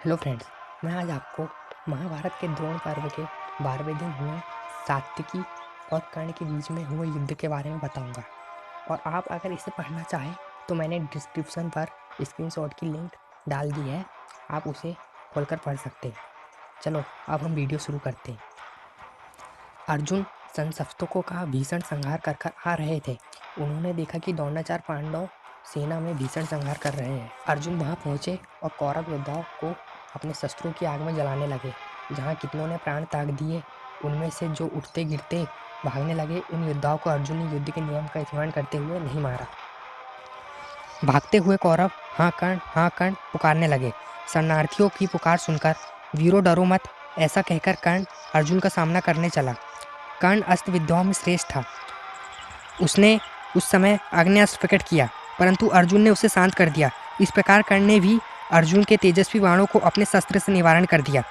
Hello friends, मैं आज आपको महाभारत के द्रोण पर्व के 12वें दिन हुए सात्यकी और कर्ण के बीच में हुए युद्ध के बारे में बताऊंगा। और आप अगर इसे पढ़ना चाहें तो मैंने डिस्क्रिप्शन पर स्क्रीनशॉट की लिंक डाल दी है, आप उसे खोलकर पढ़ सकते हैं। चलो अब हम वीडियो शुरू करते हैं। अर्जुन संशप्तकों का भीषण संहार कर आ रहे थे। उन्होंने देखा कि द्रोणाचार्य पांडव सेना में भीषण संहार कर रहे हैं। अर्जुन वहां पहुंचे और कौरव योद्धाओं को अपने शस्त्रों की आग में जलाने लगे। जहां कितनों ने प्राण त्याग दिए, उनमें से जो उठते गिरते भागने लगे, उन योद्धाओं को अर्जुन ने युद्ध के नियम का स्मरण करते हुए नहीं मारा। भागते हुए कौरव हाँ कर्ण पुकारने लगे। शरणार्थियों की पुकार सुनकर वीरों डरो मत, ऐसा कहकर कर्ण अर्जुन का सामना करने चला। कर्ण अस्त्र विद्याओं में श्रेष्ठ था। उसने उस समय आग्नेयास्त्र प्रकट किया, परंतु अर्जुन ने उसे शांत कर दिया। इस प्रकार कर्ण ने भी अर्जुन के तेजस्वी बाणों को अपने शस्त्र से निवारण कर दिया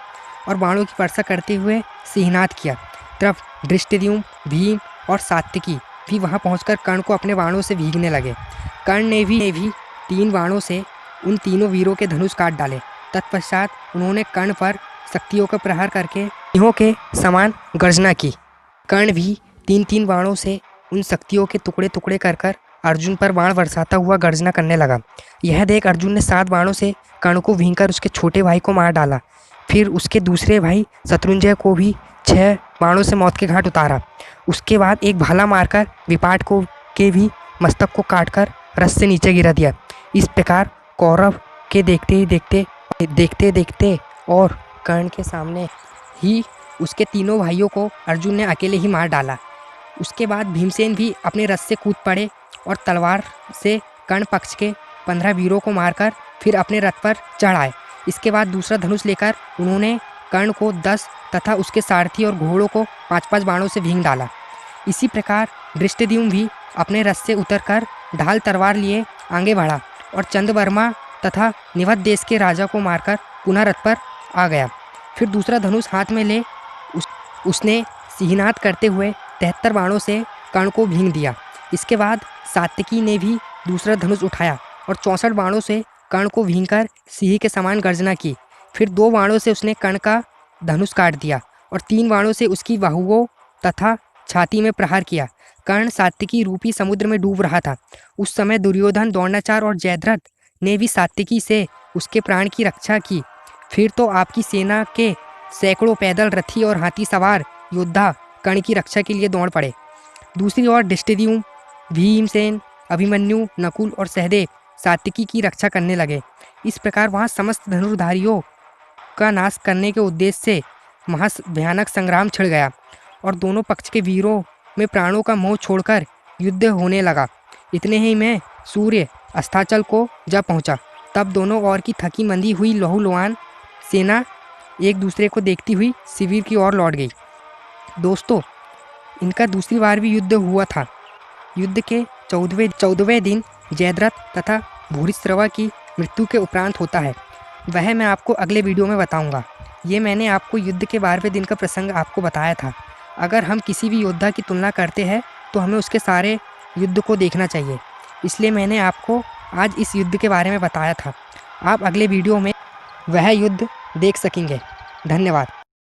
और बाणों की वर्षा करते हुए सिंहनाद किया। तरफ धृष्टद्युम्न, भीम और सात्यकी भी वहां पहुंचकर कर्ण को अपने बाणों से भीगने लगे। कर्ण ने भी 3 बाणों से उन तीनों वीरों के धनुष काट डाले। तत्पश्चात उन्होंने कर्ण पर शक्तियों का प्रहार करके सिंहों के समान गर्जना की। कर्ण भी 3 बाणों से उन शक्तियों के टुकड़े टुकड़े कर अर्जुन पर बाण बरसाता हुआ गर्जना करने लगा। यह देख अर्जुन ने 7 बाणों से कर्ण को भींकर उसके छोटे भाई को मार डाला। फिर उसके दूसरे भाई शत्रुंजय को भी 6 बाणों से मौत के घाट उतारा। उसके बाद एक भाला मारकर विपाट को के भी मस्तक को काटकर रथ से नीचे गिरा दिया। इस प्रकार कौरव के देखते देखते और कर्ण के सामने ही उसके तीनों भाइयों को अर्जुन ने अकेले ही मार डाला। उसके बाद भीमसेन भी अपने रथ से कूद पड़े और तलवार से कर्ण पक्ष के 15 वीरों को मारकर फिर अपने रथ पर चढ़ आए। इसके बाद दूसरा धनुष लेकर उन्होंने कर्ण को 10 तथा उसके सारथी और घोड़ों को 5-5 बाणों से भींग डाला। इसी प्रकार धृष्टद्युम्न भी अपने रथ से उतरकर ढाल तलवार लिए आगे बढ़ा और चंद्रवर्मा तथा निवध देश के राजा को मारकर पुनः रथ पर आ गया। फिर दूसरा धनुष हाथ में ले उसने सिंहनाद करते हुए 73 बाणों से कर्ण को भींग दिया। इसके बाद सात्यकी ने भी दूसरा धनुष उठाया और 64 बाणों से कर्ण को भींकर सिंह के समान गर्जना की। फिर 2 बाणों से उसने कर्ण का धनुष काट दिया और 3 बाणों से उसकी बाहुओं तथा छाती में प्रहार किया। कर्ण सात्यकी रूपी समुद्र में डूब रहा था। उस समय दुर्योधन, द्रोणाचार्य और जयद्रथ ने भी सात्यकी से उसके प्राण की रक्षा की। फिर तो आपकी सेना के सैकड़ों पैदल रथी और हाथी सवार योद्धा कर्ण की रक्षा के लिए दौड़ पड़े। दूसरी ओर धृष्टद्युम्न, भीमसेन, अभिमन्यु, नकुल और सहदेव सात्यकी की रक्षा करने लगे। इस प्रकार वहां समस्त धनुर्धारियों का नाश करने के उद्देश्य से भयानक संग्राम छिड़ गया और दोनों पक्ष के वीरों में प्राणों का मोह छोड़कर युद्ध होने लगा। इतने ही में सूर्य अस्ताचल को जा पहुंचा। तब दोनों ओर की थकी मंदी हुई लहूलुहान सेना एक दूसरे को देखती हुई शिविर की ओर लौट गई। दोस्तों, इनका दूसरी बार भी युद्ध हुआ था। युद्ध के 14वें दिन जयद्रथ तथा भूरिश्रवा की मृत्यु के उपरांत होता है। वह मैं आपको अगले वीडियो में बताऊंगा। ये मैंने आपको युद्ध के 12वें दिन का प्रसंग आपको बताया था। अगर हम किसी भी योद्धा की तुलना करते हैं तो हमें उसके सारे युद्ध को देखना चाहिए, इसलिए मैंने आपको आज इस युद्ध के बारे में बताया था। आप अगले वीडियो में वह युद्ध देख सकेंगे। धन्यवाद।